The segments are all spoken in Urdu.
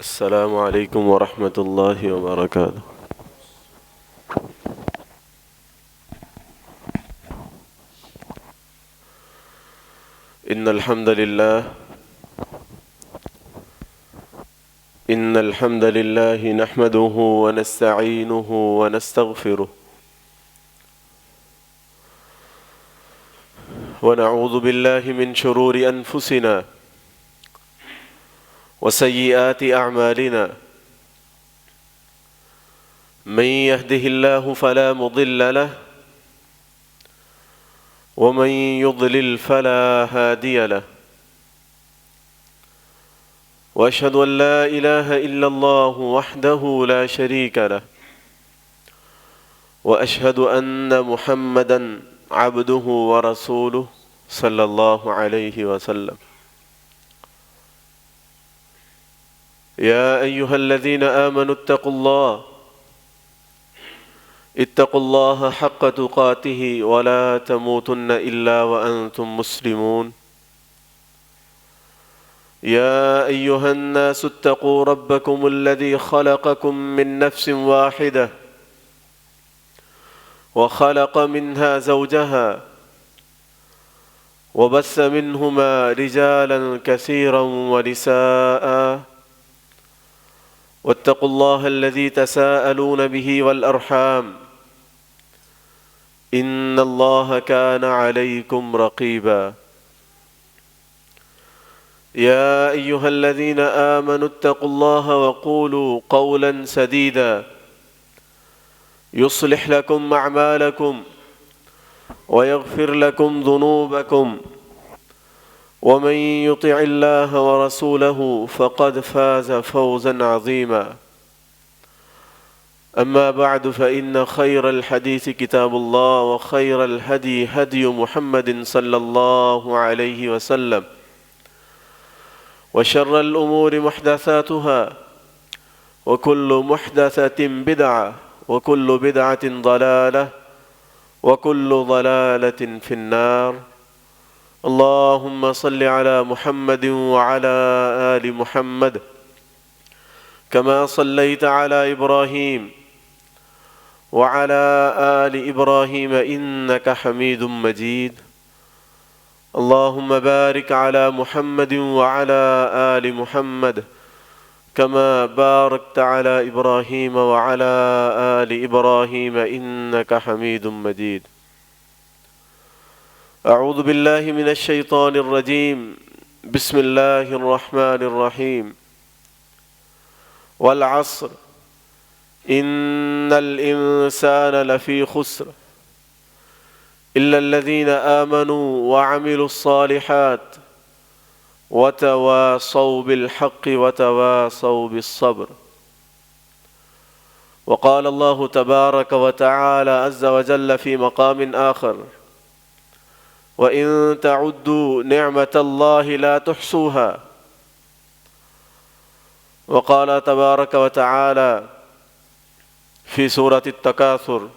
السلام عليكم ورحمة الله وبركاته. إن الحمد لله نحمده ونستعينه ونستغفره ونعوذ بالله من شرور أنفسنا وسيئات أعمالنا. من يهده الله فلا مضل له ومن يضلل فلا هادي له. وأشهد أن لا إله إلا الله وحده لا شريك له وأشهد أن محمدًا عبده ورسوله صلى الله عليه وسلم. يا أيها الذين آمنوا اتقوا الله حق تقاته ولا تموتن إلا وأنتم مسلمون. يا أيها الناس اتقوا ربكم الذي خلقكم من نفس واحدة وخلق منها زوجها وبث منهما رجالا كثيرا ونساء. واتقوا الله الذي تساءلون به والأرحام إن الله كان عليكم رقيبا. يا أيها الذين آمنوا اتقوا الله وقولوا قولا سديدا يصلح لكم أعمالكم ويغفر لكم ذنوبكم ومن يطع الله ورسوله فقد فاز فوزا عظيما. أما بعد فإن خير الحديث كتاب الله وخير الهدي هدي محمد صلى الله عليه وسلم وشر الأمور محدثاتها وكل محدثة بدعة وكل بدعة ضلالة وكل ضلالة في النار. اللهم صل على محمد وعلى آل محمد كما صليت على إبراهيم وعلى آل إبراهيم إنك حميد مجيد. اللهم بارك على محمد وعلى آل محمد كما باركت على إبراهيم وعلى آل إبراهيم إنك حميد مجيد. أعوذ بالله من الشيطان الرجيم. بسم الله الرحمن الرحيم. والعصر إن الإنسان لفي خسر إلا الذين آمنوا وعملوا الصالحات وتواصوا بالحق وتواصوا بالصبر. وقال الله تبارك وتعالى عز وجل في مقام آخر: وَإِن تَعُدُّوا نِعْمَةَ اللَّهِ لَا تُحْصُوهَا. وقال تبارك وتعالى في سورة التكاثر: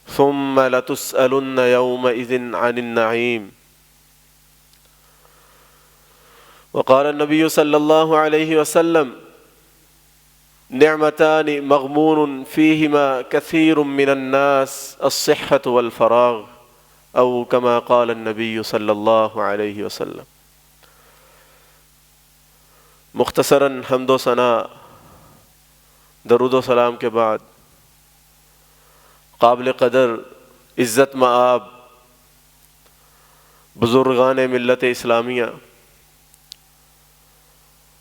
ثم لتسألن يومئذ عن النعيم. وقال النبي صلى الله عليه وسلم: نعمتان مغمون فيهما كثير من الناس الصحة والفراغ، أو كما قال النبی صلی اللہ علیہ وسلم. مختصراً حمد و ثنا درود و سلام کے بعد قابل قدر عزت مآب بزرگان ملت اسلامیہ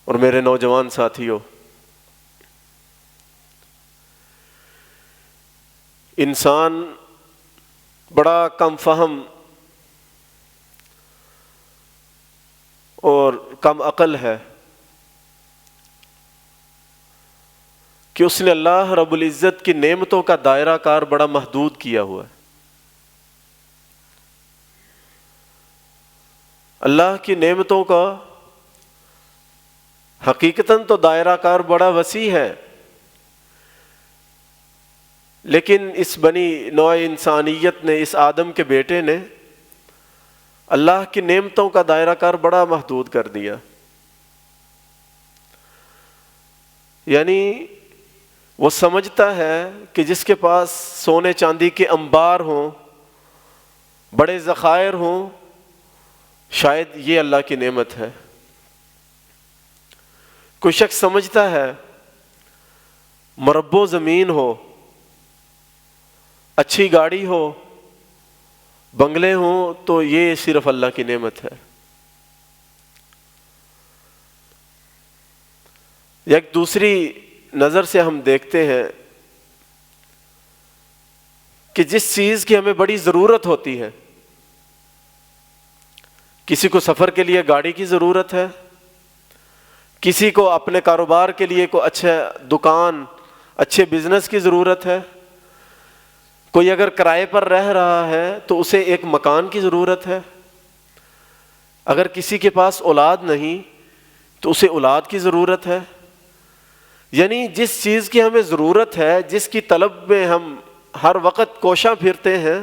اور میرے نوجوان ساتھیوں، انسان بڑا کم فہم اور کم عقل ہے کہ اس نے اللہ رب العزت کی نعمتوں کا دائرہ کار بڑا محدود کیا ہوا ہے. اللہ کی نعمتوں کا حقیقتاً تو دائرہ کار بڑا وسیع ہے، لیکن اس بنی نوع انسانیت نے، اس آدم کے بیٹے نے اللہ کی نعمتوں کا دائرہ کار بڑا محدود کر دیا. یعنی وہ سمجھتا ہے کہ جس کے پاس سونے چاندی کے انبار ہوں، بڑے ذخائر ہوں، شاید یہ اللہ کی نعمت ہے۔ کوئی شخص سمجھتا ہے مربع زمین ہو، اچھی گاڑی ہو، بنگلے ہوں، تو یہ صرف اللہ کی نعمت ہے۔ ایک دوسری نظر سے ہم دیکھتے ہیں کہ جس چیز کی ہمیں بڑی ضرورت ہوتی ہے، کسی کو سفر کے لیے گاڑی کی ضرورت ہے، کسی کو اپنے کاروبار کے لیے کوئی اچھا دکان، اچھے بزنس کی ضرورت ہے، کوئی اگر کرائے پر رہ رہا ہے تو اسے ایک مکان کی ضرورت ہے، اگر کسی کے پاس اولاد نہیں تو اسے اولاد کی ضرورت ہے۔ یعنی جس چیز کی ہمیں ضرورت ہے، جس کی طلب میں ہم ہر وقت کوشاں پھرتے ہیں،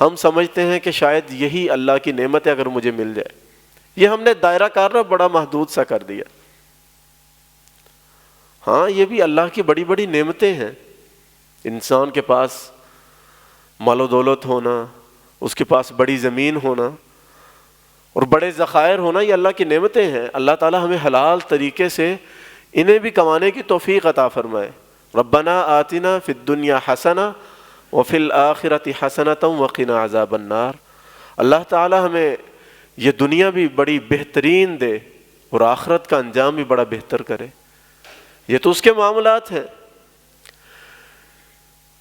ہم سمجھتے ہیں کہ شاید یہی اللہ کی نعمت ہے اگر مجھے مل جائے۔ یہ ہم نے دائرہ کار بڑا محدود سا کر دیا۔ ہاں، یہ بھی اللہ کی بڑی بڑی نعمتیں ہیں۔ انسان کے پاس مال و دولت ہونا، اس کے پاس بڑی زمین ہونا اور بڑے ذخائر ہونا، یہ اللہ کی نعمتیں ہیں۔ اللہ تعالی ہمیں حلال طریقے سے انہیں بھی کمانے کی توفیق عطا فرمائے۔ ربنا آتنا فی الدنیا حسنہ وفی الآخرۃ حسنۃ وقنا عذاب النار۔ اللہ تعالی ہمیں یہ دنیا بھی بڑی بہترین دے اور آخرت کا انجام بھی بڑا بہتر کرے۔ یہ تو اس کے معاملات ہیں،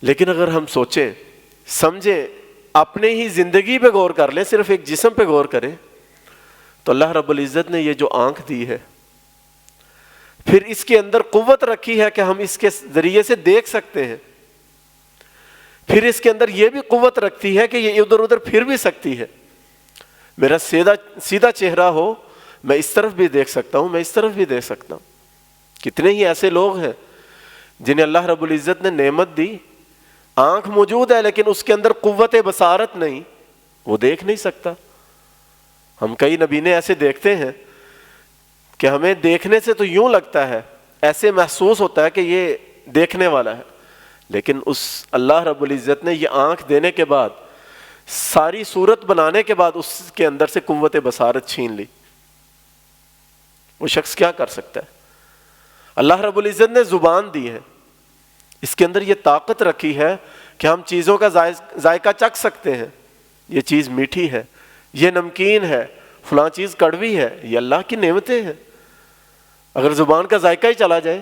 لیکن اگر ہم سوچیں سمجھیں، اپنے ہی زندگی پہ غور کر لیں، صرف ایک جسم پہ غور کریں، تو اللہ رب العزت نے یہ جو آنکھ دی ہے، پھر اس کے اندر قوت رکھی ہے کہ ہم اس کے ذریعے سے دیکھ سکتے ہیں، پھر اس کے اندر یہ بھی قوت رکھتی ہے کہ یہ ادھر ادھر پھر بھی سکتی ہے۔ میرا سیدھا چہرہ ہو، میں اس طرف بھی دیکھ سکتا ہوں، میں اس طرف بھی دیکھ سکتا ہوں۔ کتنے ہی ایسے لوگ ہیں جنہیں اللہ رب العزت نے نعمت دی، آنکھ موجود ہے لیکن اس کے اندر قوت بصارت نہیں، وہ دیکھ نہیں سکتا۔ ہم کئی نبینے ایسے دیکھتے ہیں کہ ہمیں دیکھنے سے تو یوں لگتا ہے، ایسے محسوس ہوتا ہے کہ یہ دیکھنے والا ہے، لیکن اس اللہ رب العزت نے یہ آنکھ دینے کے بعد، ساری صورت بنانے کے بعد اس کے اندر سے قوت بصارت چھین لی۔ وہ شخص کیا کر سکتا ہے؟ اللہ رب العزت نے زبان دی ہے، اس کے اندر یہ طاقت رکھی ہے کہ ہم چیزوں کا ذائقہ چکھ سکتے ہیں، یہ چیز میٹھی ہے، یہ نمکین ہے، فلاں چیز کڑوی ہے، یہ اللہ کی نعمتیں ہیں۔ اگر زبان کا ذائقہ ہی چلا جائے،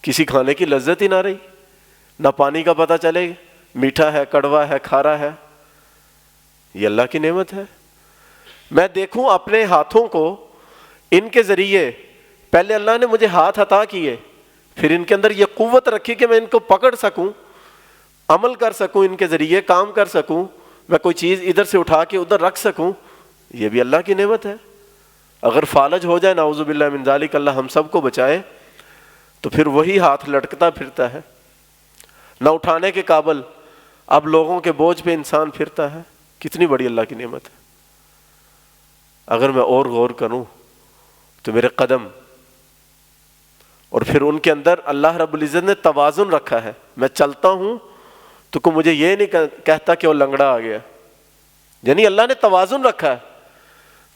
کسی کھانے کی لذت ہی نہ رہی، نہ پانی کا پتہ چلے میٹھا ہے، کڑوا ہے، کھارا ہے، یہ اللہ کی نعمت ہے۔ میں دیکھوں اپنے ہاتھوں کو، ان کے ذریعے پہلے اللہ نے مجھے ہاتھ عطا کیے، پھر ان کے اندر یہ قوت رکھی کہ میں ان کو پکڑ سکوں، عمل کر سکوں، ان کے ذریعے کام کر سکوں، میں کوئی چیز ادھر سے اٹھا کے ادھر رکھ سکوں، یہ بھی اللہ کی نعمت ہے۔ اگر فالج ہو جائے، نعوذ باللہ من ذالک، اللہ ہم سب کو بچائے، تو پھر وہی ہاتھ لٹکتا پھرتا ہے، نہ اٹھانے کے قابل، اب لوگوں کے بوجھ پہ انسان پھرتا ہے۔ کتنی بڑی اللہ کی نعمت ہے۔ اگر میں اور غور کروں تو میرے قدم، اور پھر ان کے اندر اللہ رب العزت نے توازن رکھا ہے، میں چلتا ہوں تو کوئی مجھے یہ نہیں کہتا کہ وہ لنگڑا آ گیا، یعنی اللہ نے توازن رکھا ہے،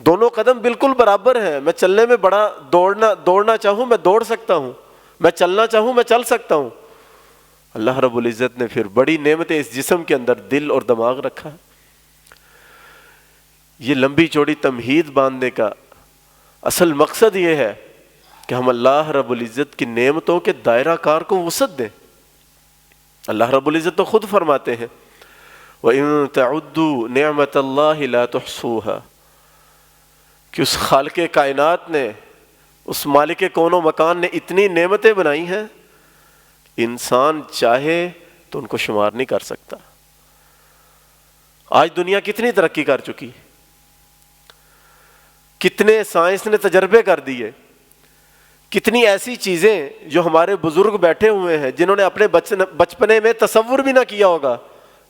دونوں قدم بالکل برابر ہیں۔ میں چلنے میں بڑا دوڑنا چاہوں میں دوڑ سکتا ہوں، میں چلنا چاہوں میں چل سکتا ہوں۔ اللہ رب العزت نے پھر بڑی نعمتیں اس جسم کے اندر دل اور دماغ رکھا ہے۔ یہ لمبی چوڑی تمہید باندھنے کا اصل مقصد یہ ہے کہ ہم اللہ رب العزت کی نعمتوں کے دائرہ کار کو وسعت دیں۔ اللہ رب العزت تو خود فرماتے ہیں وَإِن تَعُدُّوا نِعْمَةَ اللَّهِ لَا تُحْصُوهَا، کہ اس خالق کائنات نے، اس مالک کون و مکان نے اتنی نعمتیں بنائی ہیں، انسان چاہے تو ان کو شمار نہیں کر سکتا۔ آج دنیا کتنی ترقی کر چکی، کتنے سائنس نے تجربے کر دیے، کتنی ایسی چیزیں جو ہمارے بزرگ بیٹھے ہوئے ہیں جنہوں نے اپنے بچپنے میں تصور بھی نہ کیا ہوگا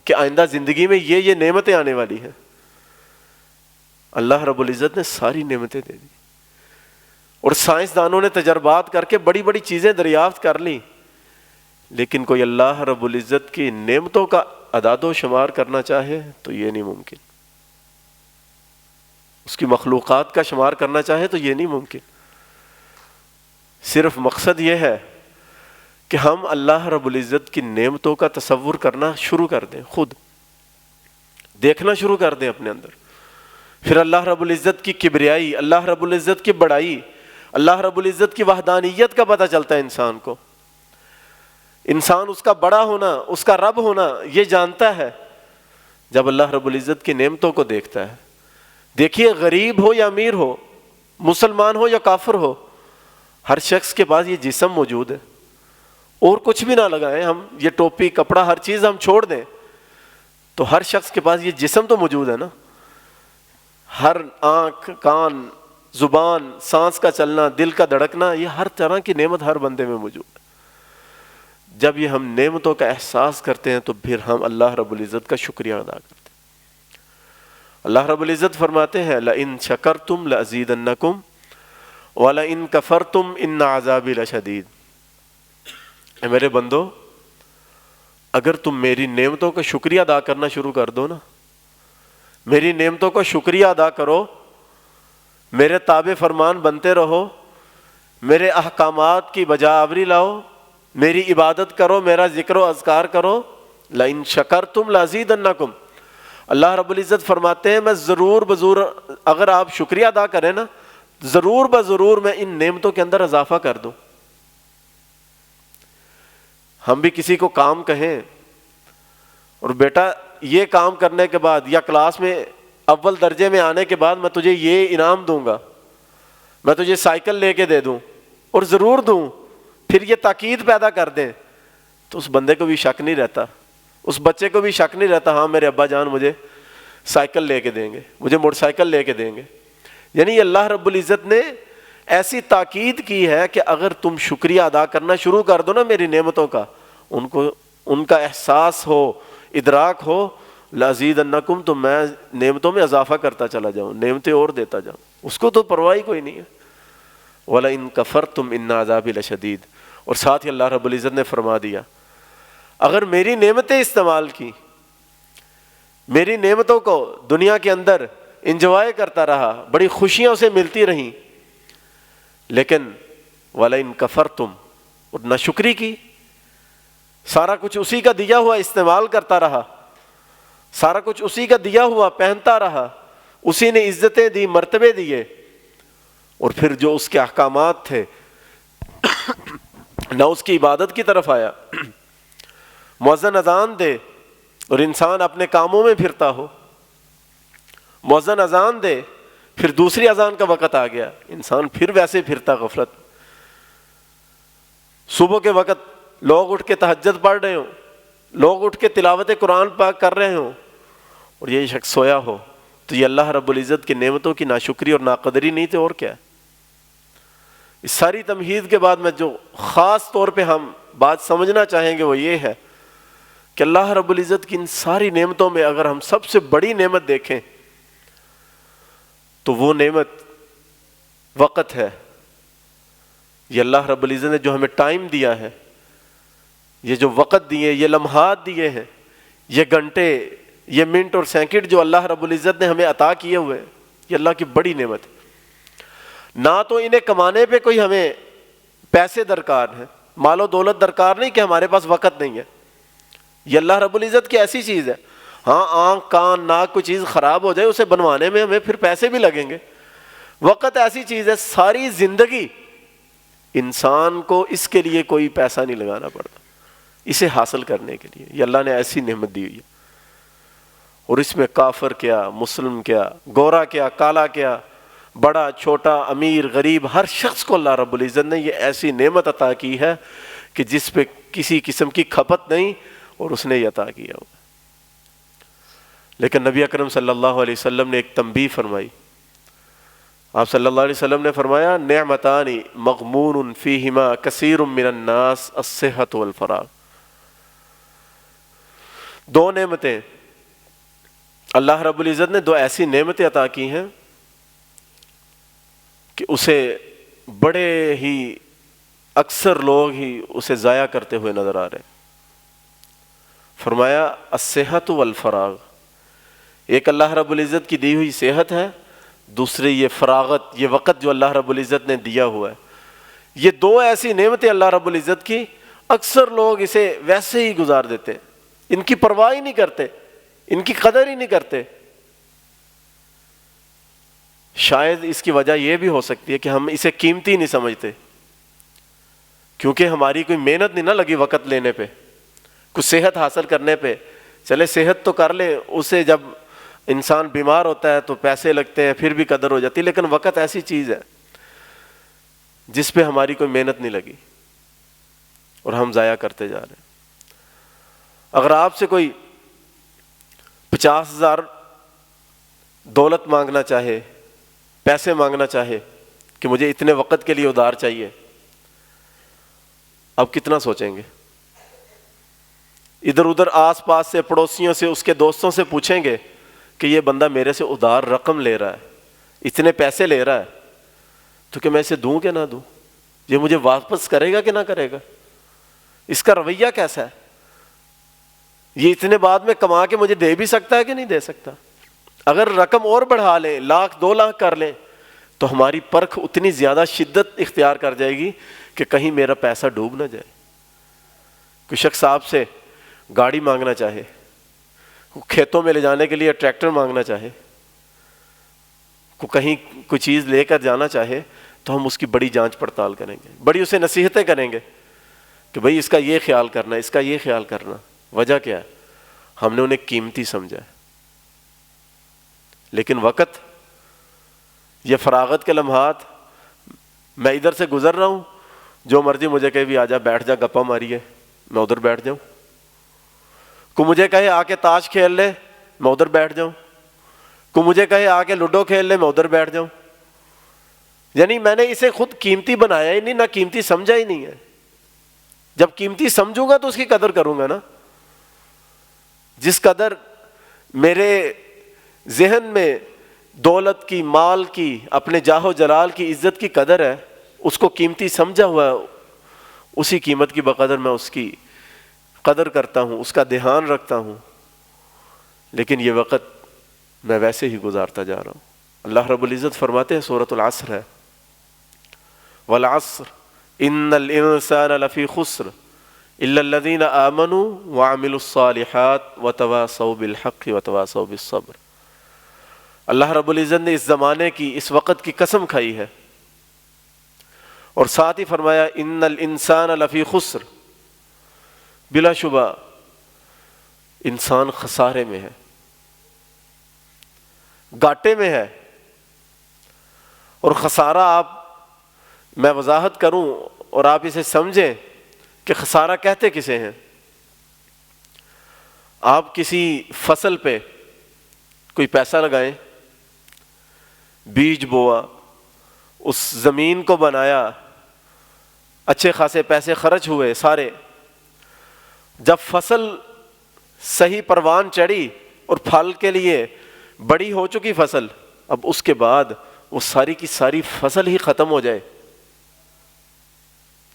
کہ آئندہ زندگی میں یہ نعمتیں آنے والی ہیں۔ اللہ رب العزت نے ساری نعمتیں دے دی، اور سائنسدانوں نے تجربات کر کے بڑی بڑی چیزیں دریافت کر لی، لیکن کوئی اللہ رب العزت کی نعمتوں کا اعداد و شمار کرنا چاہے تو یہ نہیں ممکن، اس کی مخلوقات کا شمار کرنا چاہے تو یہ نہیں ممکن۔ صرف مقصد یہ ہے کہ ہم اللہ رب العزت کی نعمتوں کا تصور کرنا شروع کر دیں، خود دیکھنا شروع کر دیں اپنے اندر، پھر اللہ رب العزت کی کبریائی، اللہ رب العزت کی بڑائی، اللہ رب العزت کی وحدانیت کا پتہ چلتا ہے انسان کو۔ انسان اس کا بڑا ہونا، اس کا رب ہونا یہ جانتا ہے جب اللہ رب العزت کی نعمتوں کو دیکھتا ہے۔ دیکھیے غریب ہو یا امیر ہو، مسلمان ہو یا کافر ہو، ہر شخص کے پاس یہ جسم موجود ہے، اور کچھ بھی نہ لگائیں ہم، یہ ٹوپی کپڑا ہر چیز ہم چھوڑ دیں تو ہر شخص کے پاس یہ جسم تو موجود ہے نا۔ ہر آنکھ، کان، زبان، سانس کا چلنا، دل کا دھڑکنا، یہ ہر طرح کی نعمت ہر بندے میں موجود ہے۔ جب یہ ہم نعمتوں کا احساس کرتے ہیں تو پھر ہم اللہ رب العزت کا شکریہ ادا کرتے ہیں۔ اللہ رب العزت فرماتے ہیں لَإِن شَكَرْتُمْ لَأَزِيدَنَّكُمْ وَلَإِن كَفَرْتُمْ إِنَّ عَذَابِي لَشَدِيدٌ۔ اے میرے بندو، اگر تم میری نعمتوں کا شکریہ ادا کرنا شروع کر دو نا، میری نعمتوں کا شکریہ ادا کرو، میرے تابع فرمان بنتے رہو، میرے احکامات کی بجا آوری لاؤ، میری عبادت کرو، میرا ذکر و اذکار کرو، لَإِن شَكَرْتُمْ لَأَزِيدَنَّكُمْ، اللہ رب العزت فرماتے ہیں میں ضرور بضرور، اگر آپ شکریہ ادا کریں نا، ضرور بضرور میں ان نعمتوں کے اندر اضافہ کر دوں۔ ہم بھی کسی کو کام کہیں اور بیٹا یہ کام کرنے کے بعد یا کلاس میں اول درجے میں آنے کے بعد میں تجھے یہ انعام دوں گا، میں تجھے سائیکل لے کے دے دوں، اور ضرور دوں، پھر یہ تاکید پیدا کر دیں، تو اس بندے کو بھی شک نہیں رہتا، اس بچے کو بھی شک نہیں رہتا ہاں میرے ابا جان مجھے سائیکل لے کے دیں گے، مجھے موٹر سائیکل لے کے دیں گے۔ یعنی اللہ رب العزت نے ایسی تاکید کی ہے کہ اگر تم شکریہ ادا کرنا شروع کر دو نا میری نعمتوں کا، ان کا احساس ہو، ادراک ہو، لَأَزِيدَنَّكُمْ، تو میں نعمتوں میں اضافہ کرتا چلا جاؤں، نعمتیں اور دیتا جاؤں، اس کو تو پرواہ ہی کوئی نہیں ہے۔ وَلَئِن كَفَرْتُمْ إِنَّ عَذَابِي لَشَدِيدٌ، اور ساتھ ہی اللہ رب العزت نے فرما دیا اگر میری نعمتیں استعمال کی، میری نعمتوں کو دنیا کے اندر انجوائے کرتا رہا، بڑی خوشیاں اسے ملتی رہیں، لیکن وَلَئِن كَفَرْتُمْ، اور ناشکری کی، سارا کچھ اسی کا دیا ہوا استعمال کرتا رہا، سارا کچھ اسی کا دیا ہوا پہنتا رہا، اسی نے عزتیں دی، مرتبے دیے، اور پھر جو اس کے احکامات تھے نہ اس کی عبادت کی طرف آیا، مؤذن اذان دے اور انسان اپنے کاموں میں پھرتا ہو، مؤذن اذان دے پھر دوسری اذان کا وقت آ گیا، انسان پھر ویسے پھرتا غفلت، صبح کے وقت لوگ اٹھ کے تہجد پڑھ رہے ہوں، لوگ اٹھ کے تلاوت قرآن پاک کر رہے ہوں، اور یہ شخص سویا ہو، تو یہ اللہ رب العزت کی نعمتوں کی ناشکری اور ناقدری نہیں تھے اور کیا ہے؟ اس ساری تمہید کے بعد میں جو خاص طور پہ ہم بات سمجھنا چاہیں گے وہ یہ ہے کہ اللہ رب العزت کی ان ساری نعمتوں میں اگر ہم سب سے بڑی نعمت دیکھیں تو وہ نعمت وقت ہے۔ یہ اللہ رب العزت نے جو ہمیں ٹائم دیا ہے، یہ جو وقت دیے، یہ لمحات دیے ہیں، یہ گھنٹے، یہ منٹ اور سیکنڈ جو اللہ رب العزت نے ہمیں عطا کیے ہوئے، یہ اللہ کی بڑی نعمت ہے۔ نہ تو انہیں کمانے پہ کوئی ہمیں پیسے درکار ہیں، مال و دولت درکار نہیں کہ ہمارے پاس وقت نہیں ہے، یہ اللہ رب العزت کی ایسی چیز ہے۔ ہاں آنکھ، کان، ناک کوئی چیز خراب ہو جائے اسے بنوانے میں ہمیں پھر پیسے بھی لگیں گے، وقت ایسی چیز ہے ساری زندگی انسان کو اس کے لیے کوئی پیسہ نہیں لگانا پڑتا اسے حاصل کرنے کے لیے، یہ اللہ نے ایسی نعمت دی ہوئی ہے۔ اور اس میں کافر کیا، مسلم کیا، گورا کیا، کالا کیا، بڑا چھوٹا، امیر غریب، ہر شخص کو اللہ رب العزت نے یہ ایسی نعمت عطا کی ہے کہ جس پہ کسی قسم کی کھپت نہیں، اور اس نے یہ عطا کیا ہوا۔ لیکن نبی اکرم صلی اللہ علیہ وسلم نے ایک تنبیہ فرمائی، آپ صلی اللہ علیہ وسلم نے فرمایا نعمتان مغمون فیہما کثیر من الناس الصحۃ والفراغ، دو نعمتیں اللہ رب العزت نے دو ایسی نعمتیں عطا کی ہیں کہ اسے بڑے ہی اکثر لوگ ہی اسے ضائع کرتے ہوئے نظر آ رہے ہیں۔ فرمایا الصحت والفراغ، ایک اللہ رب العزت کی دی ہوئی صحت ہے، دوسرے یہ فراغت، یہ وقت جو اللہ رب العزت نے دیا ہوا ہے۔ یہ دو ایسی نعمتیں اللہ رب العزت کی، اکثر لوگ اسے ویسے ہی گزار دیتے ہیں، ان کی پرواہ ہی نہیں کرتے، ان کی قدر ہی نہیں کرتے۔ شاید اس کی وجہ یہ بھی ہو سکتی ہے کہ ہم اسے قیمتی نہیں سمجھتے، کیونکہ ہماری کوئی محنت نہیں نہ لگی وقت لینے پہ، کچھ صحت حاصل کرنے پہ۔ چلے صحت تو کر لے، اسے جب انسان بیمار ہوتا ہے تو پیسے لگتے ہیں، پھر بھی قدر ہو جاتی ہے، لیکن وقت ایسی چیز ہے جس پہ ہماری کوئی محنت نہیں لگی اور ہم ضائع کرتے جا رہے ہیں۔ اگر آپ سے کوئی 50,000 دولت مانگنا چاہے، پیسے مانگنا چاہے کہ مجھے اتنے وقت کے لیے ادھار چاہیے، اب کتنا سوچیں گے؟ ادھر ادھر آس پاس سے، پڑوسیوں سے، اس کے دوستوں سے پوچھیں گے کہ یہ بندہ میرے سے ادھار رقم لے رہا ہے، اتنے پیسے لے رہا ہے، تو کہ میں اسے دوں کہ نہ دوں؟ یہ مجھے واپس کرے گا کہ نہ کرے گا؟ اس کا رویہ کیسا ہے؟ یہ اتنے بعد میں کما کے مجھے دے بھی سکتا ہے کہ نہیں دے سکتا؟ اگر رقم اور بڑھا لیں، 1,00,000 2,00,000 کر لیں، تو ہماری پرکھ اتنی زیادہ شدت اختیار کر جائے گی کہ کہیں میرا پیسہ ڈوب نہ جائے۔ کوئی شخص آپ سے گاڑی مانگنا چاہے، کھیتوں میں لے جانے کے لیے ٹریکٹر مانگنا چاہے، کہیں کوئی چیز لے کر جانا چاہے، تو ہم اس کی بڑی جانچ پڑتال کریں گے، بڑی اسے نصیحتیں کریں گے کہ بھئی اس کا یہ خیال کرنا، اس کا یہ خیال کرنا۔ وجہ کیا ہے؟ ہم نے انہیں قیمتی سمجھا ہے۔ لیکن وقت، یہ فراغت کے لمحات، میں ادھر سے گزر رہا ہوں، جو مرضی مجھے کہے بھی آ جا، بیٹھ جا، گپا ماریے، میں ادھر بیٹھ جاؤں۔ کوئی مجھے کہے آ کے تاش کھیل لے، میں ادھر بیٹھ جاؤں۔ کوئی مجھے کہے آ کے لوڈو کھیل لے، میں ادھر بیٹھ جاؤں۔ یعنی میں نے اسے خود قیمتی بنایا ہی نہیں، نہ قیمتی سمجھا ہی نہیں ہے۔ جب قیمتی سمجھوں گا تو اس کی قدر کروں گا نا۔ جس قدر میرے ذہن میں دولت کی، مال کی، اپنے جاہ و جلال کی، عزت کی قدر ہے، اس کو قیمتی سمجھا ہوا ہے، اسی قیمت کی بقدر میں اس کی قدر کرتا ہوں، اس کا دھیان رکھتا ہوں۔ لیکن یہ وقت میں ویسے ہی گزارتا جا رہا ہوں۔ اللہ رب العزت فرماتے ہیں، سورۃ العصر ہے، والعصر ان الانسان لفی خسر الا الذین آمنوا وعملوا الصالحات وتواصوا بالحق وتواصوا بالصبر۔ اللہ رب العزت نے اس زمانے کی، اس وقت کی قسم کھائی ہے، اور ساتھ ہی فرمایا ان الانسان لفی خسر، بلا شبہ انسان خسارے میں ہے، گھاٹے میں ہے۔ اور خسارہ، آپ، میں وضاحت کروں اور آپ اسے سمجھیں کہ خسارہ کہتے کسے ہیں۔ آپ کسی فصل پہ کوئی پیسہ لگائیں، بیج بویا، اس زمین کو بنایا، اچھے خاصے پیسے خرچ ہوئے سارے، جب فصل صحیح پروان چڑھی اور پھل کے لیے بڑی ہو چکی فصل، اب اس کے بعد وہ ساری کی ساری فصل ہی ختم ہو جائے،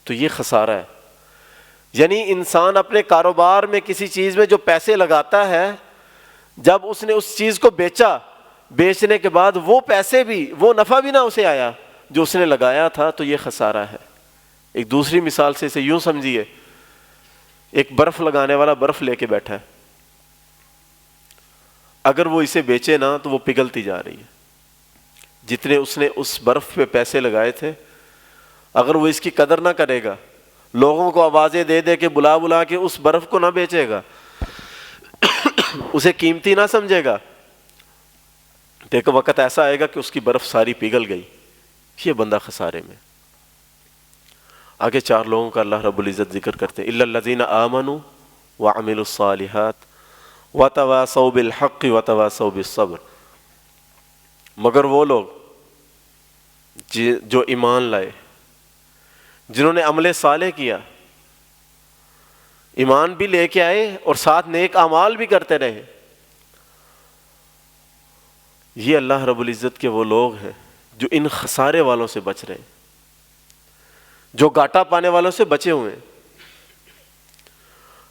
تو یہ خسارہ ہے۔ یعنی انسان اپنے کاروبار میں کسی چیز میں جو پیسے لگاتا ہے، جب اس نے اس چیز کو بیچا، بیچنے کے بعد وہ پیسے بھی، وہ نفع بھی نہ اسے آیا جو اس نے لگایا تھا، تو یہ خسارہ ہے۔ ایک دوسری مثال سے اسے یوں سمجھیے، ایک برف لگانے والا برف لے کے بیٹھا ہے، اگر وہ اسے بیچے نا تو وہ پگھلتی جا رہی ہے۔ جتنے اس نے اس برف پہ پیسے لگائے تھے، اگر وہ اس کی قدر نہ کرے گا، لوگوں کو آوازیں دے دے کے، بلا بلا کے اس برف کو نہ بیچے گا، اسے قیمتی نہ سمجھے گا، تو ایک وقت ایسا آئے گا کہ اس کی برف ساری پگھل گئی، یہ بندہ خسارے میں۔ آگے 4 لوگوں کا اللہ رب العزت ذکر کرتے ہیں، الا الذین آمنوا وعملوا الصالحات وتواصوا بالحق وتواصوا بالصبر، مگر وہ لوگ جو ایمان لائے، جنہوں نے عمل صالح کیا، ایمان بھی لے کے آئے اور ساتھ نیک اعمال بھی کرتے رہے، یہ اللہ رب العزت کے وہ لوگ ہیں جو ان خسارے والوں سے بچ رہے ہیں۔ جو گھاٹا پانے والوں سے بچے ہوئے ہیں۔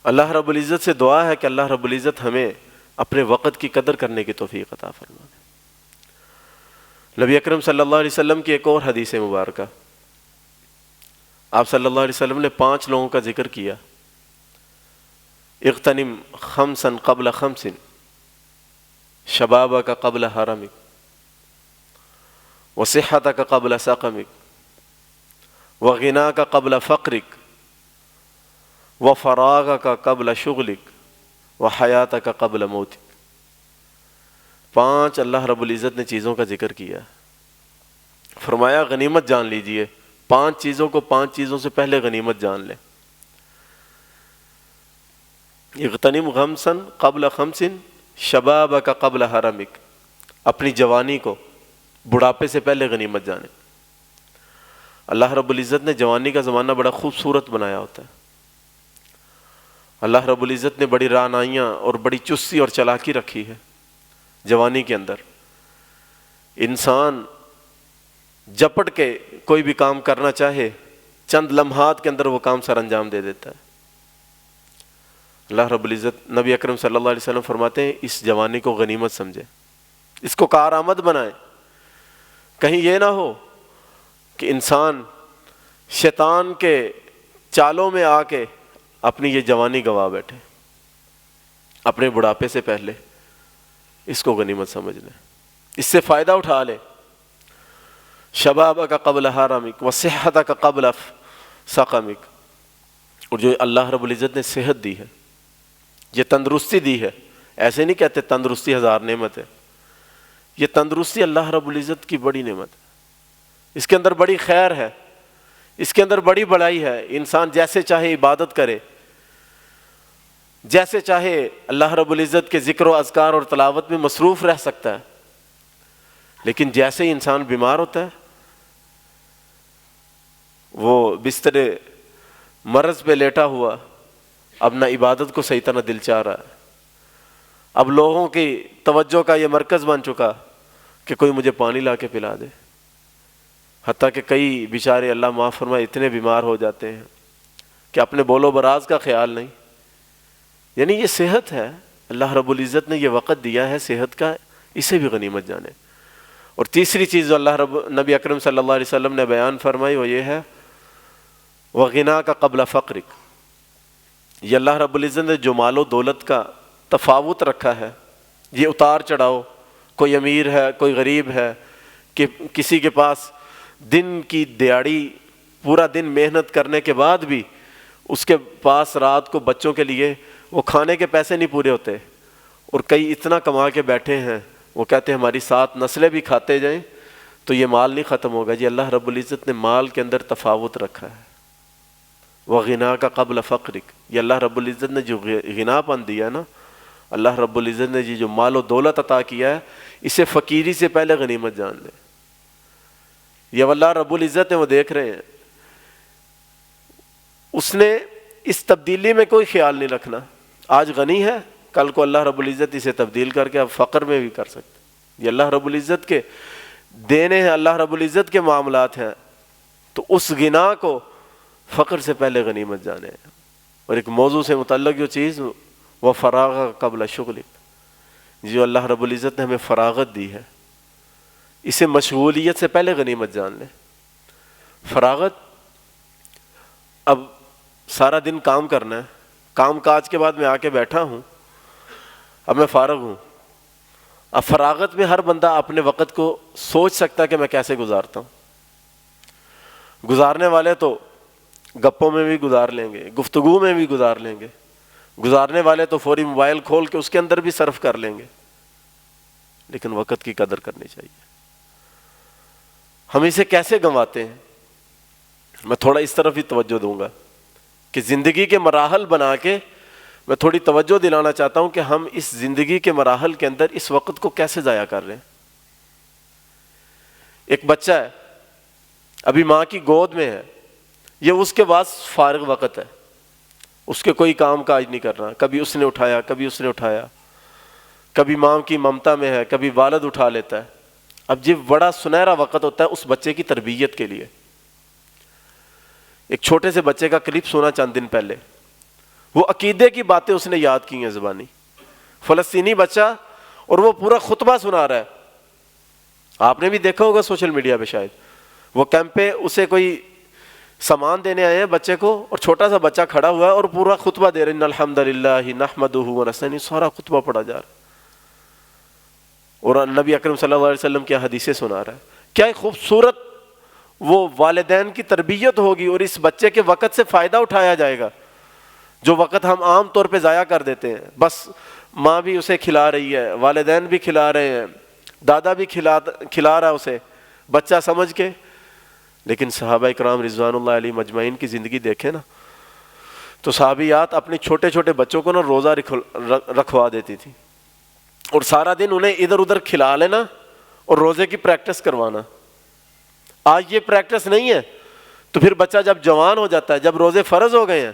اللہ رب العزت سے دعا ہے کہ اللہ رب العزت ہمیں اپنے وقت کی قدر کرنے کی توفیق عطا فرمائے۔ نبی اکرم صلی اللہ علیہ وسلم کی ایک اور حدیث مبارکہ، آپ صلی اللہ علیہ وسلم نے 5 لوگوں کا ذکر کیا، اغتنم خمسا قبل خمس، شبابک قبل حرمک، وصحتک قبل سقمک، وغناک قبل فقرک، وفراغک قبل شغلک، وحیاتک قبل موتک۔ 5 اللہ رب العزت نے چیزوں کا ذکر کیا، فرمایا غنیمت جان لیجئے، 5 چیزوں کو 5 چیزوں سے پہلے غنیمت جان لیں۔ اغتنم خمسا قبل خمس، شبابک قبل حرمک، اپنی جوانی کو بڑھاپے سے پہلے غنیمت جانیں۔ اللہ رب العزت نے جوانی کا زمانہ بڑا خوبصورت بنایا ہوتا ہے۔ اللہ رب العزت نے بڑی رعنائیاں اور بڑی چستی اور چلاکی رکھی ہے جوانی کے اندر۔ انسان جپٹ کے کوئی بھی کام کرنا چاہے، چند لمحات کے اندر وہ کام سر انجام دے دیتا ہے۔ اللہ رب العزت، نبی اکرم صلی اللہ علیہ وسلم فرماتے ہیں اس جوانی کو غنیمت سمجھیں، اس کو کارآمد بنائیں۔ کہیں یہ نہ ہو کہ انسان شیطان کے چالوں میں آ کے اپنی یہ جوانی گوا بیٹھے، اپنے بڑھاپے سے پہلے اس کو غنیمت سمجھ لیں، اس سے فائدہ اٹھا لیں۔ شبابک قبل حرمک وصحتک قبل سقمک، اور جو اللہ رب العزت نے صحت دی ہے، یہ تندرستی دی ہے، ایسے نہیں کہتے تندرستی 1000 نعمت ہے، یہ تندرستی اللہ رب العزت کی بڑی نعمت ہے، اس کے اندر بڑی خیر ہے، اس کے اندر بڑی بڑائی ہے۔ انسان جیسے چاہے عبادت کرے، جیسے چاہے اللہ رب العزت کے ذکر و اذکار اور تلاوت میں مصروف رہ سکتا ہے، لیکن جیسے ہی انسان بیمار ہوتا ہے، وہ بستر مرض پہ لیٹا ہوا، اب نہ عبادت کو صحیح طرح دل چاہ رہا ہے، اب لوگوں کی توجہ کا یہ مرکز بن چکا کہ کوئی مجھے پانی لا کے پلا دے، حتیٰ کہ کئی بیچارے اللہ معاف فرمائے اتنے بیمار ہو جاتے ہیں کہ اپنے بول و براز کا خیال نہیں۔ یعنی یہ صحت ہے، اللہ رب العزت نے یہ وقت دیا ہے صحت کا، اسے بھی غنیمت جانے۔ اور تیسری چیز جو نبی اکرم صلی اللہ علیہ وسلم نے بیان فرمائی وہ یہ ہے وغناک قبل فقرک، یہ اللہ رب العزت نے جو مال و دولت کا تفاوت رکھا ہے، یہ اتار چڑھاؤ، کوئی امیر ہے کوئی غریب ہے، کہ کسی کے پاس دن کی دیہڑی پورا دن محنت کرنے کے بعد بھی اس کے پاس رات کو بچوں کے لیے وہ کھانے کے پیسے نہیں پورے ہوتے، اور کئی اتنا کما کے بیٹھے ہیں، وہ کہتے ہیں ہماری 7 نسلیں بھی کھاتے جائیں تو یہ مال نہیں ختم ہوگا۔ جی اللہ رب العزت نے مال کے اندر تفاوت رکھا ہے، وغناک قبل فقرک، یہ اللہ رب العزت نے جو غنا پن دیا ہے نا، اللہ رب العزت نے جو مال و دولت عطا کیا ہے، اسے فقیری سے پہلے غنیمت جان لیں۔ یہ اللہ رب العزت ہے، وہ دیکھ رہے ہیں، اس نے اس تبدیلی میں کوئی خیال نہیں رکھنا۔ آج غنی ہے، کل کو اللہ رب العزت اسے تبدیل کر کے اب فقر میں بھی کر سکتے۔ یہ اللہ رب العزت کے دینے ہیں، اللہ رب العزت کے معاملات ہیں، تو اس غنا کو فقر سے پہلے غنیمت جانے۔ اور ایک موضوع سے متعلق جو چیز، وہ فراغ قبل شغلک، جو اللہ رب العزت نے ہمیں فراغت دی ہے، اسے مشغولیت سے پہلے غنیمت جان لیں۔ فراغت، اب سارا دن کام کرنا ہے، کام کاج کے بعد میں آ کے بیٹھا ہوں، اب میں فارغ ہوں۔ اب فراغت میں ہر بندہ اپنے وقت کو سوچ سکتا ہے کہ میں کیسے گزارتا ہوں۔ گزارنے والے تو گپوں میں بھی گزار لیں گے، گفتگو میں بھی گزار لیں گے، گزارنے والے تو فوری موبائل کھول کے اس کے اندر بھی صرف کر لیں گے، لیکن وقت کی قدر کرنی چاہیے۔ ہم اسے کیسے گنواتے ہیں؟ میں تھوڑا اس طرف ہی توجہ دوں گا کہ زندگی کے مراحل بنا کے میں تھوڑی توجہ دلانا چاہتا ہوں کہ ہم اس زندگی کے مراحل کے اندر اس وقت کو کیسے ضائع کر رہے ہیں۔ ایک بچہ ہے، ابھی ماں کی گود میں ہے، یہ اس کے بعد فارغ وقت ہے، اس کے کوئی کام کاج نہیں کرنا، کبھی اس نے اٹھایا کبھی اس نے اٹھایا، کبھی ماں کی ممتا میں ہے، کبھی والد اٹھا لیتا ہے۔ اب یہ بڑا سنہرا وقت ہوتا ہے اس بچے کی تربیت کے لیے، ایک چھوٹے سے بچے کا کلپ سنا چند دن پہلے, وہ عقیدے کی باتیں اس نے یاد کی ہیں زبانی, فلسطینی بچہ, اور وہ پورا خطبہ سنا رہا ہے. آپ نے بھی دیکھا ہوگا سوشل میڈیا پہ شاید, وہ کیمپ پہ اسے کوئی سامان دینے آئے ہیں بچے کو, اور چھوٹا سا بچہ کھڑا ہوا ہے اور پورا خطبہ دے رہے ہیں, الحمدللہ نحمدہ ونستعینہ, سارا خطبہ پڑھا جا رہا ہے, اور نبی اکرم صلی اللہ علیہ وسلم کی حدیثیں سنا رہا ہے. کیا ایک خوبصورت وہ والدین کی تربیت ہوگی, اور اس بچے کے وقت سے فائدہ اٹھایا جائے گا, جو وقت ہم عام طور پہ ضائع کر دیتے ہیں. بس ماں بھی اسے کھلا رہی ہے, والدین بھی کھلا رہے ہیں, دادا بھی کھلا رہا ہے اسے, بچہ سمجھ کے. لیکن صحابہ اکرام رضوان اللہ علیہ مجمعین کی زندگی دیکھیں نا, تو صحابیات اپنے چھوٹے چھوٹے بچوں کو نا روزہ رکھوا دیتی تھی, اور سارا دن انہیں ادھر ادھر کھلا لینا اور روزے کی پریکٹس کروانا. آج یہ پریکٹس نہیں ہے, تو پھر بچہ جب جوان ہو جاتا ہے, جب روزے فرض ہو گئے ہیں,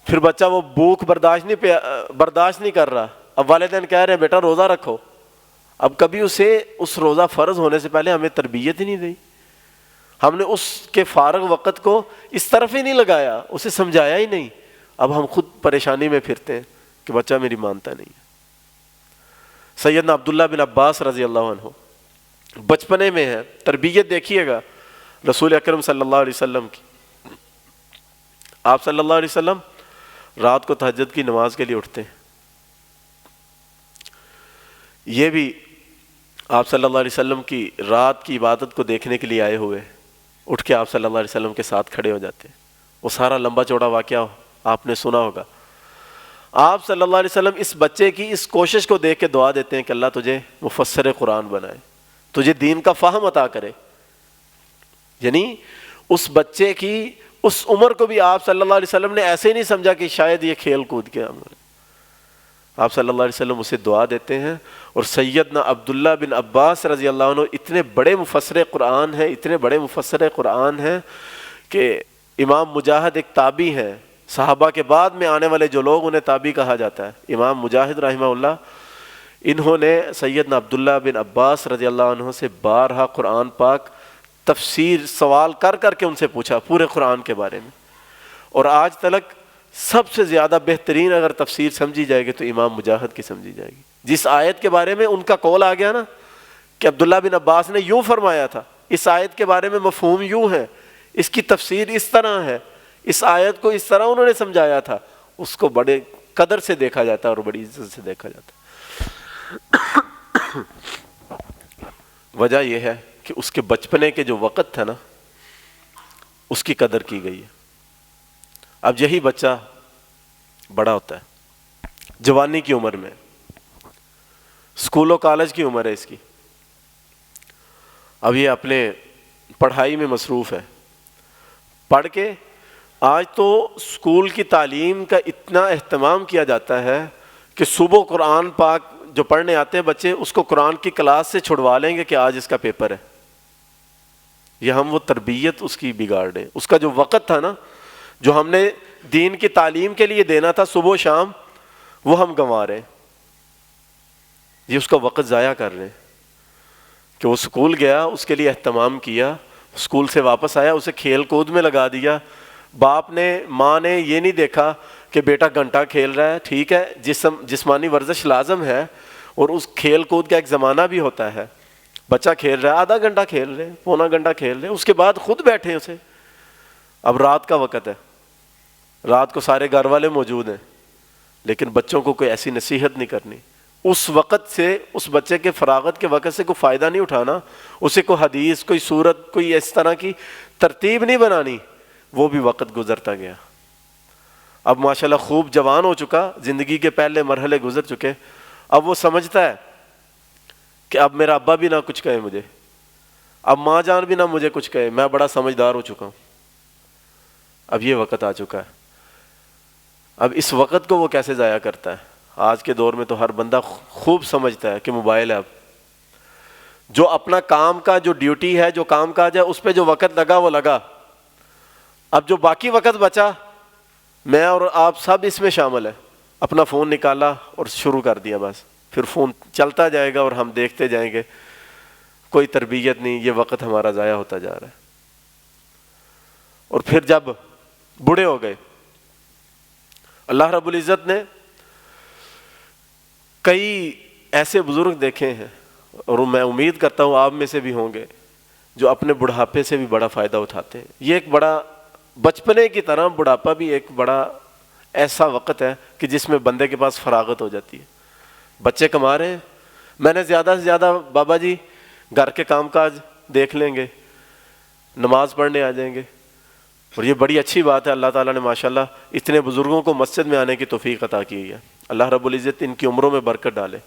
پھر بچہ وہ بھوک برداشت نہیں کر رہا. اب والدین کہہ رہے ہیں بیٹا روزہ رکھو, اب کبھی اسے اس روزہ فرض ہونے سے پہلے ہمیں تربیت ہی نہیں دی, ہم نے اس کے فارغ وقت کو اس طرف ہی نہیں لگایا, اسے سمجھایا ہی نہیں. اب ہم خود پریشانی میں پھرتے ہیں کہ بچہ میری مانتا نہیں ہے. سیدنا عبداللہ بن عباس رضی اللہ عنہ بچپنے میں ہے, تربیت دیکھیے گا رسول اکرم صلی اللہ علیہ وسلم کی. آپ صلی اللہ علیہ وسلم رات کو تہجد کی نماز کے لیے اٹھتے ہیں. یہ بھی آپ صلی اللہ علیہ وسلم کی رات کی عبادت کو دیکھنے کے لیے آئے ہوئے, اٹھ کے آپ صلی اللہ علیہ وسلم کے ساتھ کھڑے ہو جاتے ہیں. وہ سارا لمبا چوڑا واقعہ آپ نے سنا ہوگا. آپ صلی اللہ علیہ وسلم اس بچے کی اس کوشش کو دیکھ کے دعا دیتے ہیں کہ اللہ تجھے مفسر قرآن بنائے, تجھے دین کا فہم عطا کرے. یعنی اس بچے کی اس عمر کو بھی آپ صلی اللہ علیہ وسلم نے ایسے ہی نہیں سمجھا کہ شاید یہ کھیل کود کے عمل. آپ صلی اللہ علیہ وسلم اسے دعا دیتے ہیں, اور سیدنا عبداللہ بن عباس رضی اللہ عنہ اتنے بڑے مفسر قرآن ہیں, اتنے بڑے مفسر قرآن ہیں کہ امام مجاہد ایک تابعی ہیں, صحابہ کے بعد میں آنے والے جو لوگ انہیں تابعی کہا جاتا ہے. امام مجاہد رحمہ اللہ, انہوں نے سیدنا عبداللہ بن عباس رضی اللہ عنہ سے بارہا قرآن پاک تفسیر سوال کر کر کے ان سے پوچھا پورے قرآن کے بارے میں, اور آج تک سب سے زیادہ بہترین اگر تفسیر سمجھی جائے گی تو امام مجاہد کی سمجھی جائے گی. جس آیت کے بارے میں ان کا قول آ گیا نا کہ عبداللہ بن عباس نے یوں فرمایا تھا, اس آیت کے بارے میں مفہوم یوں ہے, اس کی تفسیر اس طرح ہے, اس آیت کو اس طرح انہوں نے سمجھایا تھا, اس کو بڑے قدر سے دیکھا جاتا ہے اور بڑی عزت سے دیکھا جاتا ہے. وجہ یہ ہے کہ اس کے بچپنے کے جو وقت تھا نا, اس کی قدر کی گئی ہے. اب یہی بچہ بڑا ہوتا ہے, جوانی کی عمر میں, اسکول و کالج کی عمر ہے اس کی, اب یہ اپنے پڑھائی میں مصروف ہے. پڑھ کے آج تو اسکول کی تعلیم کا اتنا اہتمام کیا جاتا ہے کہ صبح قرآن پاک جو پڑھنے آتے ہیں بچے, اس کو قرآن کی کلاس سے چھڑوا لیں گے کہ آج اس کا پیپر ہے. یہ ہم وہ تربیت اس کی بگاڑ دیں. اس کا جو وقت تھا نا, جو ہم نے دین کی تعلیم کے لیے دینا تھا صبح و شام, وہ ہم گنوا رہے ہیں. یہ اس کا وقت ضائع کر رہے ہیں کہ وہ اسکول گیا, اس کے لیے اہتمام کیا, اسکول سے واپس آیا, اسے کھیل کود میں لگا دیا. باپ نے ماں نے یہ نہیں دیکھا کہ بیٹا گھنٹہ کھیل رہا ہے, ٹھیک ہے جسمانی ورزش لازم ہے, اور اس کھیل کود کا ایک زمانہ بھی ہوتا ہے. بچہ کھیل رہا ہے, آدھا گھنٹہ کھیل رہے, پونا گھنٹہ کھیل رہے, اس کے بعد خود بیٹھے اسے. اب رات کا وقت ہے, رات کو سارے گھر والے موجود ہیں, لیکن بچوں کو کوئی ایسی نصیحت نہیں کرنی. اس وقت سے, اس بچے کے فراغت کے وقت سے کوئی فائدہ نہیں اٹھانا, اسے کوئی حدیث, کوئی سورت, کوئی اس طرح کی ترتیب نہیں بنانی. وہ بھی وقت گزرتا گیا. اب ماشاءاللہ خوب جوان ہو چکا, زندگی کے پہلے مرحلے گزر چکے. اب وہ سمجھتا ہے کہ اب میرا ابا بھی نہ کچھ کہے مجھے, اب ماں جان بھی نہ مجھے کچھ کہے, میں بڑا سمجھدار ہو چکا ہوں. اب یہ وقت آ چکا ہے. اب اس وقت کو وہ کیسے ضائع کرتا ہے؟ آج کے دور میں تو ہر بندہ خوب سمجھتا ہے کہ موبائل ہے. اب جو اپنا کام کا جو ڈیوٹی ہے, جو کام کاج ہے, اس پہ جو وقت لگا وہ لگا. اب جو باقی وقت بچا, میں اور آپ سب اس میں شامل ہیں, اپنا فون نکالا اور شروع کر دیا, بس پھر فون چلتا جائے گا اور ہم دیکھتے جائیں گے. کوئی تربیت نہیں, یہ وقت ہمارا ضائع ہوتا جا رہا ہے. اور پھر جب بوڑھے ہو گئے. اللہ رب العزت نے کئی ایسے بزرگ دیکھے ہیں، اور میں امید کرتا ہوں آپ میں سے بھی ہوں گے، جو اپنے بڑھاپے سے بھی بڑا فائدہ اٹھاتے ہیں. یہ ایک بڑا بچپنے کی طرح بڑھاپا بھی ایک بڑا ایسا وقت ہے کہ جس میں بندے کے پاس فراغت ہو جاتی ہے. بچے کما رہے ہیں، میں نے زیادہ سے زیادہ بابا جی گھر کے کام کاج دیکھ لیں گے، نماز پڑھنے آ جائیں گے، اور یہ بڑی اچھی بات ہے. اللہ تعالیٰ نے ماشاءاللہ اتنے بزرگوں کو مسجد میں آنے کی توفیق عطا کی ہے. اللہ رب العزت ان کی عمروں میں برکت ڈالے،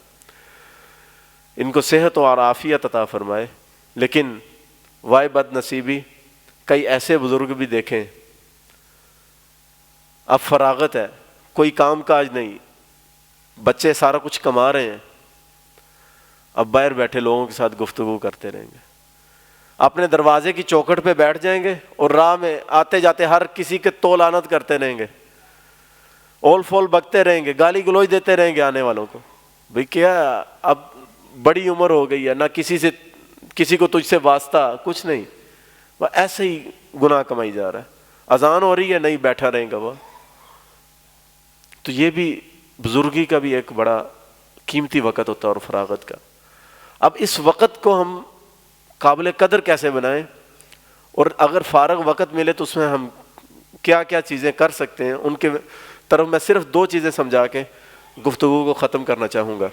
ان کو صحت اور عافیت عطا فرمائے. لیکن وائے بد نصیبی، کئی ایسے بزرگ بھی دیکھیں اب فراغت ہے، کوئی کام کاج نہیں، بچے سارا کچھ کما رہے ہیں، اب باہر بیٹھے لوگوں کے ساتھ گفتگو کرتے رہیں گے، اپنے دروازے کی چوکھٹ پہ بیٹھ جائیں گے اور راہ میں آتے جاتے ہر کسی کے طول آنت کرتے رہیں گے، اول فول بکتے رہیں گے، گالی گلوچ دیتے رہیں گے آنے والوں کو. بھئی کیا اب بڑی عمر ہو گئی ہے، نہ کسی کو تجھ سے واسطہ کچھ نہیں، وہ ایسے ہی گناہ کمائی جا رہا ہے. اذان ہو رہی ہے، نہیں بیٹھا رہیں گا وہ. تو یہ بھی بزرگی کا بھی ایک بڑا قیمتی وقت ہوتا ہے اور فراغت کا. اب اس وقت کو ہم قابل قدر کیسے بنائیں، اور اگر فارغ وقت ملے تو اس میں ہم کیا کیا چیزیں کر سکتے ہیں، ان کے طرف میں صرف 2 چیزیں سمجھا کے گفتگو کو ختم کرنا چاہوں گا.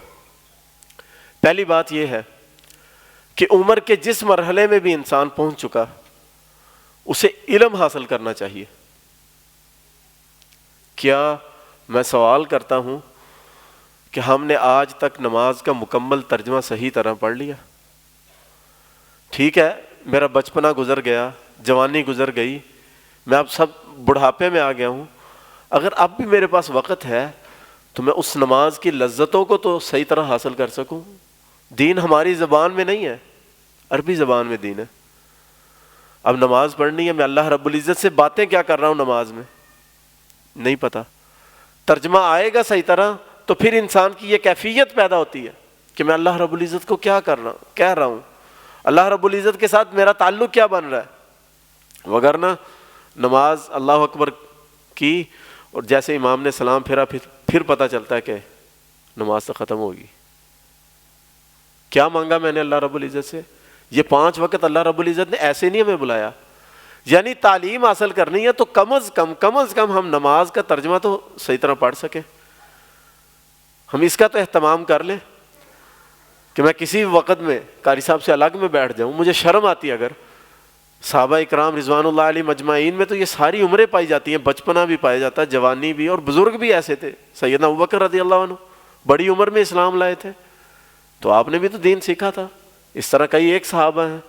پہلی بات یہ ہے کہ عمر کے جس مرحلے میں بھی انسان پہنچ چکا اسے علم حاصل کرنا چاہیے. کیا میں سوال کرتا ہوں کہ ہم نے آج تک نماز کا مکمل ترجمہ صحیح طرح پڑھ لیا؟ ٹھیک ہے، میرا بچپنا گزر گیا، جوانی گزر گئی، میں اب سب بڑھاپے میں آ گیا ہوں. اگر اب بھی میرے پاس وقت ہے تو میں اس نماز کی لذتوں کو تو صحیح طرح حاصل کر سکوں. دین ہماری زبان میں نہیں ہے، عربی زبان میں دین ہے. اب نماز پڑھنی ہے، میں اللہ رب العزت سے باتیں کیا کر رہا ہوں نماز میں نہیں پتا. ترجمہ آئے گا صحیح طرح تو پھر انسان کی یہ کیفیت پیدا ہوتی ہے کہ میں اللہ رب العزت کو کیا کر رہا ہوں، کہہ رہا ہوں، اللہ رب العزت کے ساتھ میرا تعلق کیا بن رہا ہے. وگرنہ نماز اللہ اکبر کی اور جیسے امام نے سلام پھیرا پھر پتہ چلتا ہے کہ نماز تو ختم ہوگی. کیا مانگا میں نے اللہ رب العزت سے؟ یہ 5 وقت اللہ رب العزت نے ایسے نہیں ہمیں بلایا. یعنی تعلیم حاصل کرنی ہے تو کم از کم ہم نماز کا ترجمہ تو صحیح طرح پڑھ سکیں. ہم اس کا تو اہتمام کر لیں کہ میں کسی وقت میں قاری صاحب سے الگ میں بیٹھ جاؤں. مجھے شرم آتی ہے. اگر صحابہ اکرام رضوان اللہ علیہ مجمعین میں تو یہ ساری عمریں پائی جاتی ہیں، بچپنا بھی پایا جاتا ہے، جوانی بھی، اور بزرگ بھی ایسے تھے. سیدنا ابوبکر رضی اللہ عنہ بڑی عمر میں اسلام لائے تھے، تو آپ نے بھی تو دین سیکھا تھا. اس طرح کئی ایک صحابہ ہیں.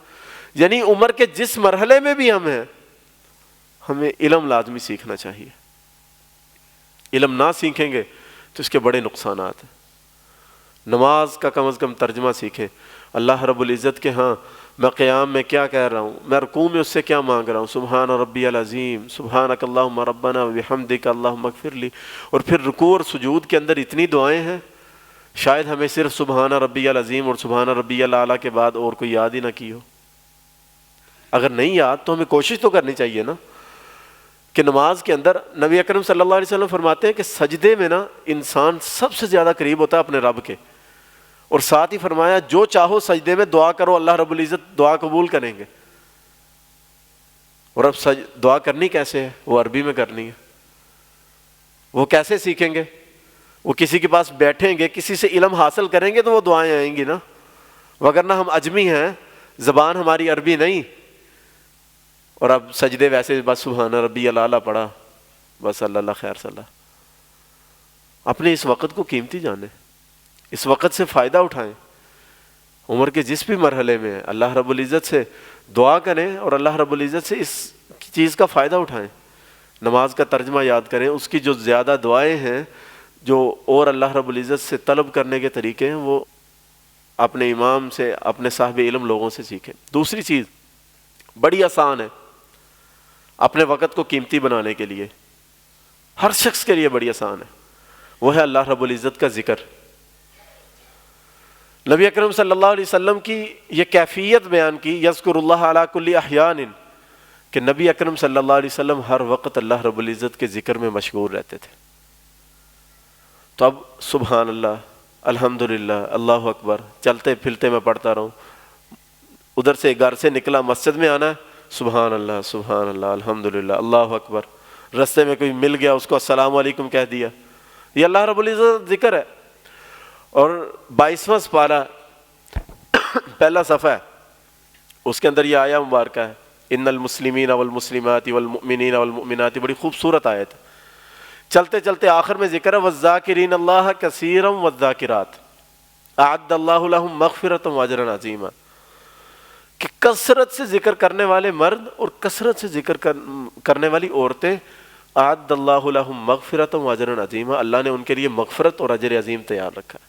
یعنی عمر کے جس مرحلے میں بھی ہم ہیں، ہمیں علم لازمی سیکھنا چاہیے. علم نہ سیکھیں گے تو اس کے بڑے نقصانات ہیں. نماز کا کم از کم ترجمہ سیکھیں. اللہ رب العزت کے ہاں میں قیام میں کیا کہہ رہا ہوں، میں رکوع میں اس سے کیا مانگ رہا ہوں، سبحان ربی العظیم، سبحانک اللہم ربنا وبحمدک اللہم اغفر لی. اور پھر رکوع اور سجود کے اندر اتنی دعائیں ہیں، شاید ہمیں صرف سبحان ربی العظیم اور سبحان ربی الاعلیٰ کے بعد اور کوئی یاد ہی نہ کی ہو. اگر نہیں یاد تو ہمیں کوشش تو کرنی چاہیے نا کہ نماز کے اندر نبی اکرم صلی اللہ علیہ وسلم فرماتے ہیں کہ سجدے میں نا انسان سب سے زیادہ قریب ہوتا ہے اپنے رب کے. اور ساتھ ہی فرمایا جو چاہو سجدے میں دعا کرو، اللہ رب العزت دعا قبول کریں گے. اور اب دعا کرنی کیسے ہے؟ وہ عربی میں کرنی ہے. وہ کیسے سیکھیں گے؟ وہ کسی کے پاس بیٹھیں گے، کسی سے علم حاصل کریں گے تو وہ دعائیں آئیں گی نا. وگرنہ ہم اجمی ہیں، زبان ہماری عربی نہیں، اور اب سجدے ویسے بس سبحان ربی الاعلیٰ پڑھا، بس اللہ خیر صلی. اپنے اس وقت کو قیمتی جانیں، اس وقت سے فائدہ اٹھائیں. عمر کے جس بھی مرحلے میں ہیں اللہ رب العزت سے دعا کریں اور اللہ رب العزت سے اس چیز کا فائدہ اٹھائیں. نماز کا ترجمہ یاد کریں، اس کی جو زیادہ دعائیں ہیں جو اور اللہ رب العزت سے طلب کرنے کے طریقے ہیں وہ اپنے امام سے، اپنے صاحب علم لوگوں سے سیکھیں. دوسری چیز بڑی آسان ہے اپنے وقت کو قیمتی بنانے کے لیے، ہر شخص کے لیے بڑی آسان ہے، وہ ہے اللہ رب العزت کا ذکر. نبی اکرم صلی اللہ علیہ وسلم کی یہ کیفیت بیان کی، یذکر اللہ علی کل احیان، کہ نبی اکرم صلی اللہ علیہ وسلم ہر وقت اللہ رب العزت کے ذکر میں مشغول رہتے تھے. تو اب سبحان اللہ، الحمدللہ، اللہ اکبر چلتے پھرتے میں پڑھتا رہوں. ادھر سے گھر سے نکلا مسجد میں آنا ہے، سبحان اللہ الحمدللہ اللہ اکبر. رستے میں کوئی مل گیا اس کو السلام علیکم کہہ دیا. یہ اللہ رب العزت ذکر ہے. اور 22واں سپارہ پہلا صفحہ ہے، اس کے اندر یہ آیہ مبارکہ ہے، ان المسلمین والمسلمات والمؤمنین والمؤمنات. بڑی خوبصورت آیت. چلتے چلتے آخر میں ذکر ہے والذاکرین اللہ کثیرا والذاکرات اعد اللہ لہم مغفرۃ واجرا عظیما، کہ کثرت سے ذکر کرنے والے مرد اور کثرت سے ذکر کرنے والی عورتیں، اعد اللہ لہم مغفرۃ واجرا عظیما، اللہ نے ان کے لیے مغفرت اور اجر عظیم تیار رکھا ہے.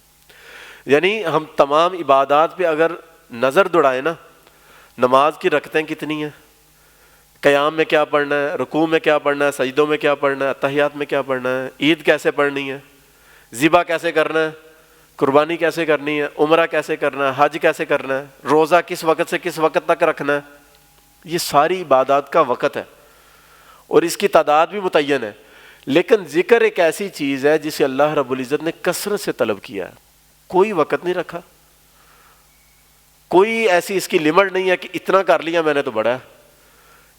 یعنی ہم تمام عبادات پہ اگر نظر دوڑائیں نا، نماز کی رکعتیں کتنی ہیں، قیام میں کیا پڑھنا ہے، رکوع میں کیا پڑھنا ہے، سجدوں میں کیا پڑھنا ہے، اتحیات میں کیا پڑھنا ہے، عید کیسے پڑھنی ہے، ذبح کیسے کرنا ہے، قربانی کیسے کرنی ہے، عمرہ کیسے کرنا ہے، حج کیسے کرنا ہے، روزہ کس وقت سے کس وقت تک رکھنا ہے، یہ ساری عبادات کا وقت ہے اور اس کی تعداد بھی متعین ہے. لیکن ذکر ایک ایسی چیز ہے جسے اللہ رب العزت نے کثرت سے طلب کیا ہے. کوئی وقت نہیں رکھا، کوئی ایسی اس کی لمٹ نہیں ہے کہ اتنا کر لیا میں نے تو بڑا ہے.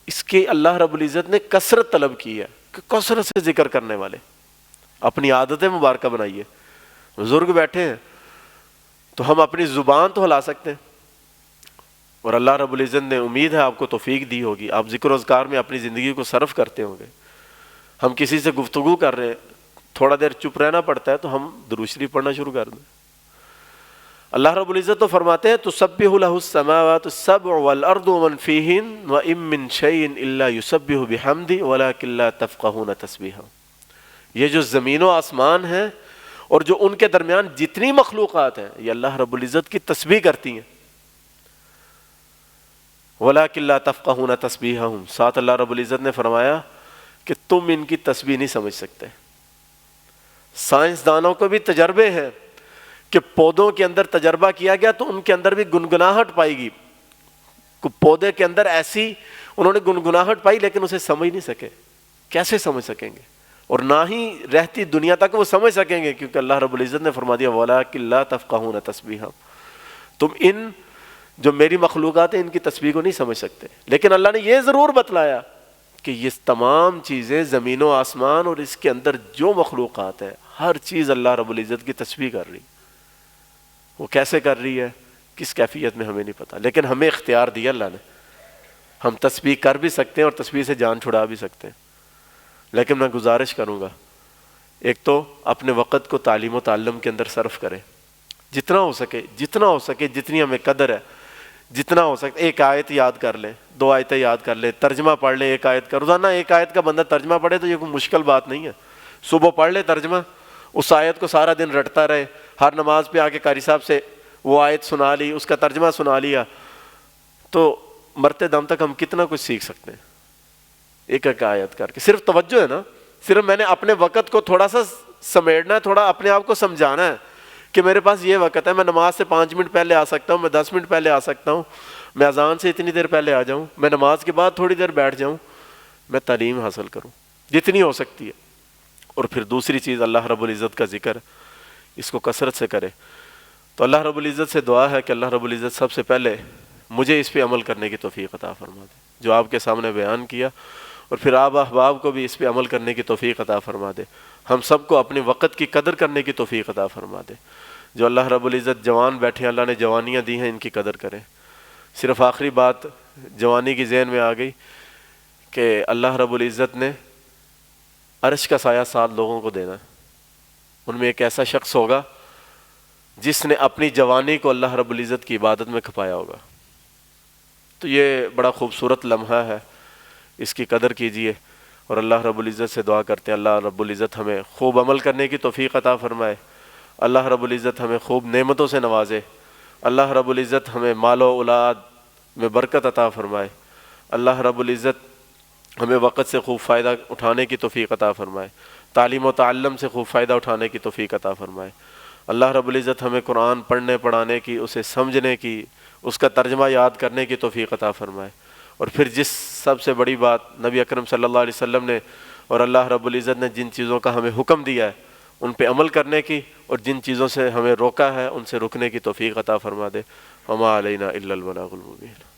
اس کے اللہ رب العزت نے کثرت طلب کی ہے کہ کثرت سے ذکر کرنے والے اپنی عادتیں مبارکہ بنائیے. بزرگ بیٹھے ہیں تو ہم اپنی زبان تو ہلا سکتے ہیں، اور اللہ رب العزت نے امید ہے آپ کو توفیق دی ہوگی، آپ ذکر و اذکار میں اپنی زندگی کو صرف کرتے ہوں گے. ہم کسی سے گفتگو کر رہے ہیں، تھوڑا دیر چپ رہنا پڑتا ہے تو ہم درود شریف پڑھنا شروع کر دیں. اللہ رب العزت تو فرماتے ہیں تسبح لہ السماوات السبع والارض ومن فیہن وان من شیء الا یسبح بحمدہ ولکن لا تفقہون تسبیحہ. یہ جو زمین و آسمان ہیں اور جو ان کے درمیان جتنی مخلوقات ہیں، یہ اللہ رب العزت کی تسبیح کرتی ہیں. وَلَٰكِن لَا تَفْقَهُونَ تَسْبِيحَهُمْ. ساتھ اللہ رب العزت نے فرمایا کہ تم ان کی تسبیح نہیں سمجھ سکتے. سائنسدانوں کو بھی تجربے ہیں کہ پودوں کے اندر تجربہ کیا گیا تو ان کے اندر بھی گنگناہٹ پائی گی. پودے کے اندر ایسی انہوں نے گنگناہٹ پائی لیکن اسے سمجھ نہیں سکے. کیسے سمجھ سکیں گے؟ اور نہ ہی رہتی دنیا تک وہ سمجھ سکیں گے، کیونکہ اللہ رب العزت نے فرما دیا وَلَٰكِن لَا تَفْقَهُونَ تَسْبِيحَهُمْ. تم ان جو میری مخلوقات ہیں ان کی تسبیح کو نہیں سمجھ سکتے. لیکن اللہ نے یہ ضرور بتلایا کہ یہ تمام چیزیں زمین و آسمان اور اس کے اندر جو مخلوقات ہیں ہر چیز اللہ رب العزت کی تسبیح کر رہی. وہ کیسے کر رہی ہے، کس کیفیت میں ہمیں نہیں پتا، لیکن ہمیں اختیار دیا اللہ نے. ہم تسبیح کر بھی سکتے ہیں اور تسبیح سے جان چھڑا بھی سکتے ہیں. لیکن میں گزارش کروں گا، ایک تو اپنے وقت کو تعلیم و تعلم کے اندر صرف کریں، جتنا ہو سکے جتنی ہمیں قدر ہے، جتنا ہو سکتا. ایک آیت یاد کر لیں، 2 آیتیں یاد کر لیں، ترجمہ پڑھ لیں ایک آیت کا. روزانہ ایک آیت کا بندہ ترجمہ پڑھے تو یہ کوئی مشکل بات نہیں ہے. صبح پڑھ لے ترجمہ، اس آیت کو سارا دن رٹتا رہے. ہر نماز پہ آ کے قاری صاحب سے وہ آیت سنا لی، اس کا ترجمہ سنا لیا، تو مرتے دم تک ہم کتنا کچھ سیکھ سکتے ہیں ایک ایک آیت کر کے. صرف توجہ ہے نا، صرف میں نے اپنے وقت کو تھوڑا سا سمیٹنا ہے، تھوڑا اپنے آپ کو سمجھانا ہے کہ میرے پاس یہ وقت ہے. میں نماز سے 5 منٹ پہلے آ سکتا ہوں، میں 10 منٹ پہلے آ سکتا ہوں، میں اذان سے اتنی دیر پہلے آ جاؤں، میں نماز کے بعد تھوڑی دیر بیٹھ جاؤں، میں تعلیم حاصل کروں جتنی ہو سکتی ہے. اور پھر دوسری چیز اللہ رب العزت کا ذکر، اس کو کثرت سے کرے. تو اللہ رب العزت سے دعا ہے کہ اللہ رب العزت سب سے پہلے مجھے اس پہ عمل کرنے کی توفیق عطا فرما دے جو آپ کے سامنے بیان کیا، اور پھر آپ احباب کو بھی اس پہ عمل کرنے کی توفیق عطا فرما دے. ہم سب کو اپنے وقت کی قدر کرنے کی توفیق عطا فرما دے. جو اللہ رب العزت جوان بیٹھے ہیں، اللہ نے جوانیاں دی ہیں، ان کی قدر کریں. صرف آخری بات جوانی کی ذہن میں آ گئی کہ اللہ رب العزت نے عرش کا سایہ 7 لوگوں کو دینا ہے. ان میں ایک ایسا شخص ہوگا جس نے اپنی جوانی کو اللہ رب العزت کی عبادت میں کھپایا ہوگا. تو یہ بڑا خوبصورت لمحہ ہے، اس کی قدر کیجئے. اور اللہ رب العزت سے دعا کرتے ہیں اللہ رب العزت ہمیں خوب عمل کرنے کی توفیق عطا فرمائے. اللہ رب العزت ہمیں خوب نعمتوں سے نوازے. اللہ رب العزت ہمیں مال و اولاد میں برکت عطا فرمائے. اللہ رب العزت ہمیں وقت سے خوب فائدہ اٹھانے کی توفیق عطا فرمائے. تعلیم و تعلم سے خوب فائدہ اٹھانے کی توفیق عطا فرمائے. اللہ رب العزت ہمیں قرآن پڑھنے پڑھانے کی، اسے سمجھنے کی، اس کا ترجمہ یاد کرنے کی توفیق عطا فرمائے. اور پھر جس سب سے بڑی بات نبی اکرم صلی اللہ علیہ وسلم نے اور اللہ رب العزت نے جن چیزوں کا ہمیں حکم دیا ہے ان پہ عمل کرنے کی، اور جن چیزوں سے ہمیں روکا ہے ان سے رکنے کی توفیق عطا فرما دے۔ وما علینا الا البلاغ المبین۔